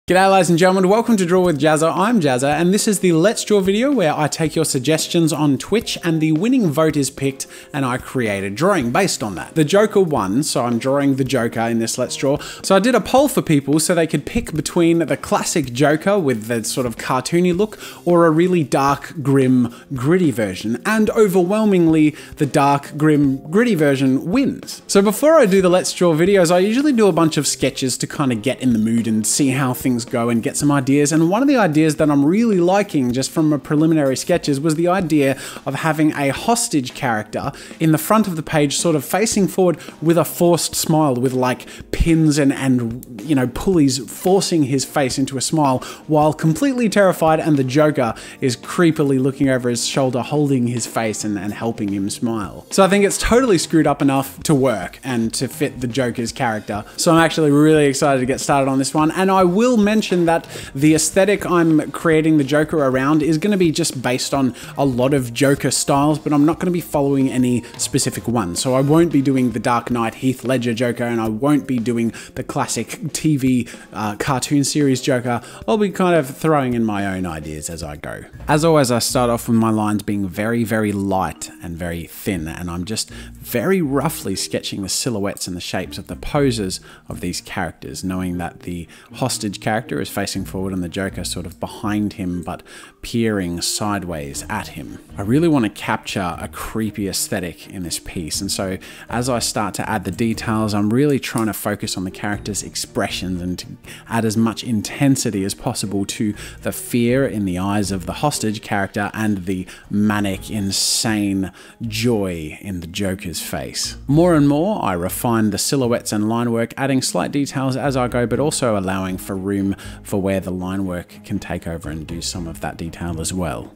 G'day ladies and gentlemen, welcome to Draw with Jazza. I'm Jazza and this is the Let's Draw video where I take your suggestions on Twitch and the winning vote is picked and I create a drawing based on that. The Joker won, so I'm drawing the Joker in this Let's Draw. So I did a poll for people so they could pick between the classic Joker with the sort of cartoony look or a really dark, grim, gritty version, and overwhelmingly the dark, grim, gritty version wins. So before I do the Let's Draw videos, I usually do a bunch of sketches to kind of get in the mood and see how things go and get some ideas. And one of the ideas that I'm really liking just from a preliminary sketches was the idea of having a hostage character in the front of the page sort of facing forward with a forced smile with like pins and you know, pulleys forcing his face into a smile while completely terrified, and the Joker is creepily looking over his shoulder holding his face and helping him smile. So I think it's totally screwed up enough to work and to fit the Joker's character. So I'm actually really excited to get started on this one, and I will mention that the aesthetic I'm creating the Joker around is going to be just based on a lot of Joker styles, but I'm not going to be following any specific one. So I won't be doing the Dark Knight Heath Ledger Joker, and I won't be doing the classic TV cartoon series Joker. I'll be kind of throwing in my own ideas as I go. As always, I start off with my lines being very, very light and very thin, and I'm just very roughly sketching the silhouettes and the shapes of the poses of these characters, knowing that the hostage character is facing forward and the Joker sort of behind him but peering sideways at him. I really want to capture a creepy aesthetic in this piece, and so as I start to add the details, I'm really trying to focus on the character's expressions and to add as much intensity as possible to the fear in the eyes of the hostage character and the manic, insane joy in the Joker's face. More and more, I refine the silhouettes and line work, adding slight details as I go, but also allowing for room for where the line work can take over and do some of that detail as well.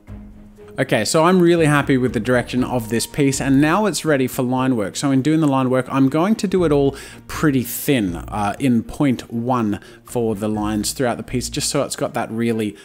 Okay, so I'm really happy with the direction of this piece, and now it's ready for line work. So in doing the line work, I'm going to do it all pretty thin in 0.1 for the lines throughout the piece, just so it's got that really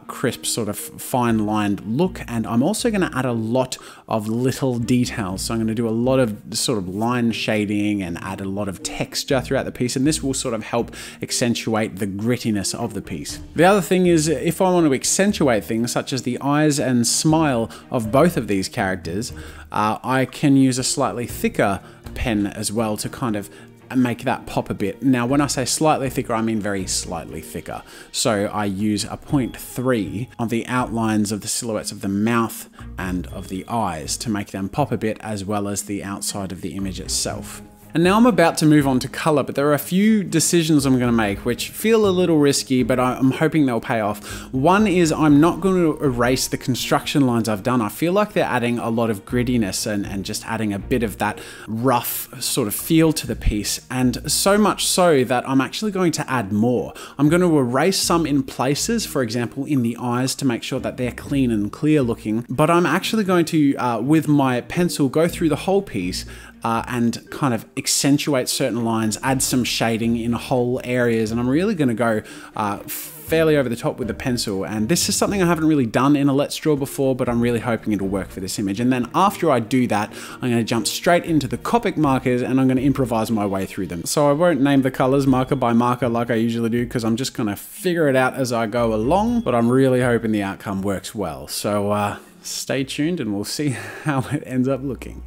crisp sort of fine lined look. And I'm also going to add a lot of little details. So I'm going to do a lot of sort of line shading and add a lot of texture throughout the piece, and this will sort of help accentuate the grittiness of the piece. The other thing is, if I want to accentuate things such as the eyes and smile of both of these characters, I can use a slightly thicker pen as well to kind of make that pop a bit. Now, when I say slightly thicker, I mean very slightly thicker. So I use a 0.3 on the outlines of the silhouettes of the mouth and of the eyes to make them pop a bit, as well as the outside of the image itself. And now I'm about to move on to color, but there are a few decisions I'm going to make which feel a little risky, but I'm hoping they'll pay off. One is I'm not going to erase the construction lines I've done. I feel like they're adding a lot of grittiness and just adding a bit of that rough sort of feel to the piece, and so much so that I'm actually going to add more. I'm going to erase some in places, for example in the eyes, to make sure that they're clean and clear looking, but I'm actually going to, with my pencil, go through the whole piece and kind of accentuate certain lines, add some shading in whole areas, and I'm really going to go fairly over the top with the pencil. And this is something I haven't really done in a Let's Draw before, but I'm really hoping it'll work for this image. And then after I do that, I'm going to jump straight into the Copic markers and I'm going to improvise my way through them. So I won't name the colors marker by marker like I usually do, because I'm just going to figure it out as I go along, but I'm really hoping the outcome works well. So stay tuned and we'll see how it ends up looking.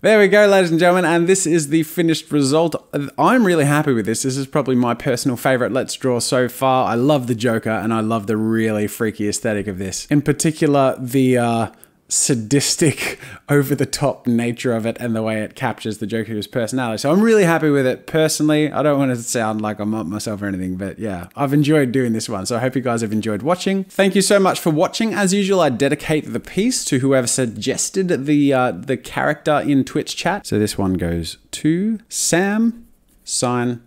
There we go, ladies and gentlemen, and this is the finished result. I'm really happy with this. This is probably my personal favorite Let's Draw so far. I love the Joker, and I love the really freaky aesthetic of this. In particular, the sadistic, over-the-top nature of it and the way it captures the Joker's personality. So I'm really happy with it personally. I don't want to sound like I'm up myself or anything, but yeah, I've enjoyed doing this one. So I hope you guys have enjoyed watching. Thank you so much for watching. As usual, I dedicate the piece to whoever suggested the character in Twitch chat. So this one goes to Sam, sign,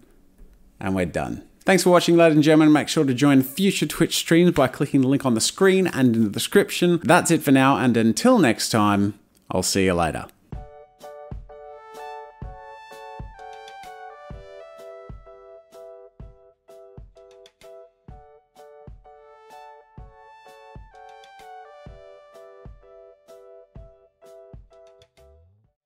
and we're done. Thanks for watching, ladies and gentlemen. Make sure to join future Twitch streams by clicking the link on the screen and in the description. That's it for now, and until next time, I'll see you later.